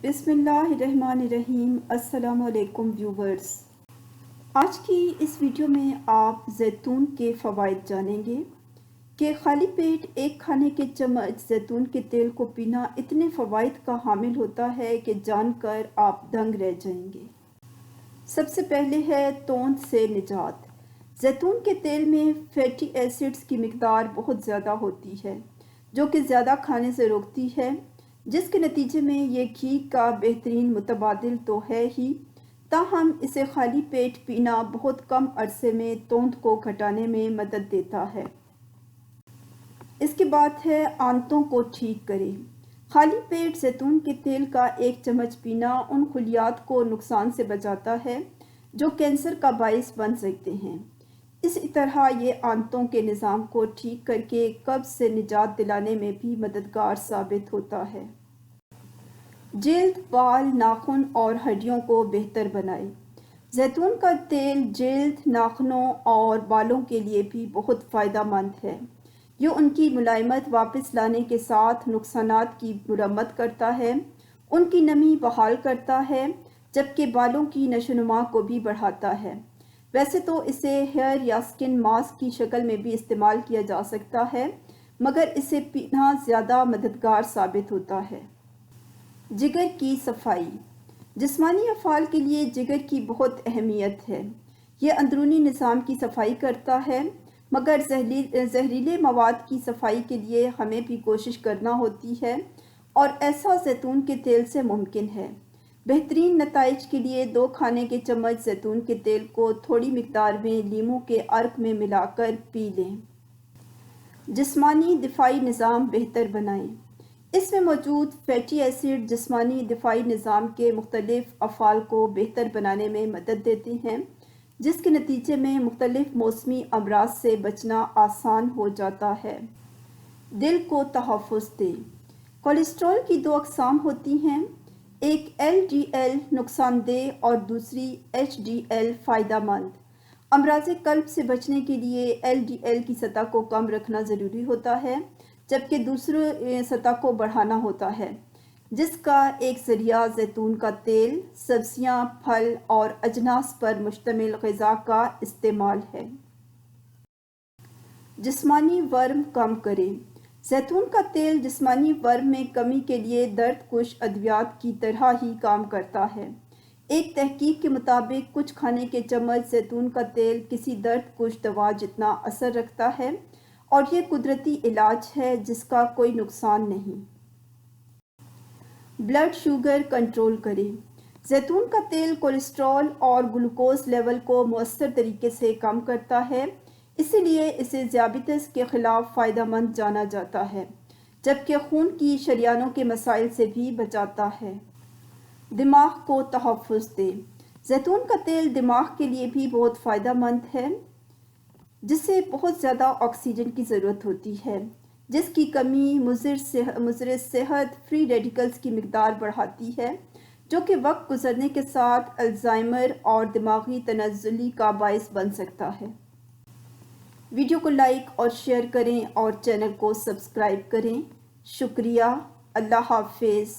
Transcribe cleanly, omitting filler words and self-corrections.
بسم اللہ الرحمن الرحیم۔ السلام علیکم ویورز، آج کی اس ویڈیو میں آپ زیتون کے فوائد جانیں گے کہ خالی پیٹ ایک کھانے کے چمچ زیتون کے تیل کو پینا اتنے فوائد کا حامل ہوتا ہے کہ جان کر آپ دنگ رہ جائیں گے۔ سب سے پہلے ہے توند سے نجات۔ زیتون کے تیل میں فیٹی ایسڈز کی مقدار بہت زیادہ ہوتی ہے جو کہ زیادہ کھانے سے روکتی ہے، جس کے نتیجے میں یہ گھی کا بہترین متبادل تو ہے ہی، تاہم اسے خالی پیٹ پینا بہت کم عرصے میں توند کو گھٹانے میں مدد دیتا ہے۔ اس کے بعد ہے آنتوں کو ٹھیک کرے۔ خالی پیٹ زیتون کے تیل کا ایک چمچ پینا ان خلیات کو نقصان سے بچاتا ہے جو کینسر کا باعث بن سکتے ہیں۔ اسی طرح یہ آنتوں کے نظام کو ٹھیک کر کے قبض سے نجات دلانے میں بھی مددگار ثابت ہوتا ہے۔ جلد، بال، ناخن اور ہڈیوں کو بہتر بنائے۔ زیتون کا تیل جلد، ناخنوں اور بالوں کے لیے بھی بہت فائدہ مند ہے۔ یہ ان کی ملائمت واپس لانے کے ساتھ نقصانات کی مرمت کرتا ہے، ان کی نمی بحال کرتا ہے، جبکہ بالوں کی نشوونما کو بھی بڑھاتا ہے۔ ویسے تو اسے ہیئر یا سکن ماسک کی شکل میں بھی استعمال کیا جا سکتا ہے، مگر اسے پینا زیادہ مددگار ثابت ہوتا ہے۔ جگر کی صفائی۔ جسمانی افعال کے لیے جگر کی بہت اہمیت ہے۔ یہ اندرونی نظام کی صفائی کرتا ہے، مگر زہریلے مواد کی صفائی کے لیے ہمیں بھی کوشش کرنا ہوتی ہے، اور ایسا زیتون کے تیل سے ممکن ہے۔ بہترین نتائج کے لیے 2 کھانے کے چمچ زیتون کے تیل کو تھوڑی مقدار میں لیموں کے عرق میں ملا کر پی لیں۔ جسمانی دفاعی نظام بہتر بنائیں۔ اس میں موجود فیٹی ایسڈ جسمانی دفاعی نظام کے مختلف افعال کو بہتر بنانے میں مدد دیتے ہیں، جس کے نتیجے میں مختلف موسمی امراض سے بچنا آسان ہو جاتا ہے۔ دل کو تحفظ دے۔ کولیسٹرول کی 2 اقسام ہوتی ہیں، ایک LDL نقصان دہ اور دوسری HDL فائدہ مند۔ امراض قلب سے بچنے کے لیے LDL کی سطح کو کم رکھنا ضروری ہوتا ہے، جبکہ دوسری سطح کو بڑھانا ہوتا ہے، جس کا ایک ذریعہ زیتون کا تیل، سبزیاں، پھل اور اجناس پر مشتمل غذا کا استعمال ہے۔ جسمانی ورم کم کرے۔ زیتون کا تیل جسمانی ورم میں کمی کے لیے درد کش ادویات کی طرح ہی کام کرتا ہے۔ ایک تحقیق کے مطابق کچھ کھانے کے چمچ زیتون کا تیل کسی درد کش دوا جتنا اثر رکھتا ہے، اور یہ قدرتی علاج ہے جس کا کوئی نقصان نہیں۔ بلڈ شوگر کنٹرول کرے۔ زیتون کا تیل کولیسٹرول اور گلوکوز لیول کو مؤثر طریقے سے کم کرتا ہے، اسی لیے اسے ذیابیطس کے خلاف فائدہ مند جانا جاتا ہے، جبکہ خون کی شریانوں کے مسائل سے بھی بچاتا ہے۔ دماغ کو تحفظ دے۔ زیتون کا تیل دماغ کے لیے بھی بہت فائدہ مند ہے، جسے بہت زیادہ آکسیجن کی ضرورت ہوتی ہے، جس کی کمی مضر صحت فری ریڈیکلز کی مقدار بڑھاتی ہے، جو کہ وقت گزرنے کے ساتھ الزائمر اور دماغی تنزلی کا باعث بن سکتا ہے۔ ویڈیو کو لائک اور شیئر کریں اور چینل کو سبسکرائب کریں۔ شکریہ۔ اللہ حافظ۔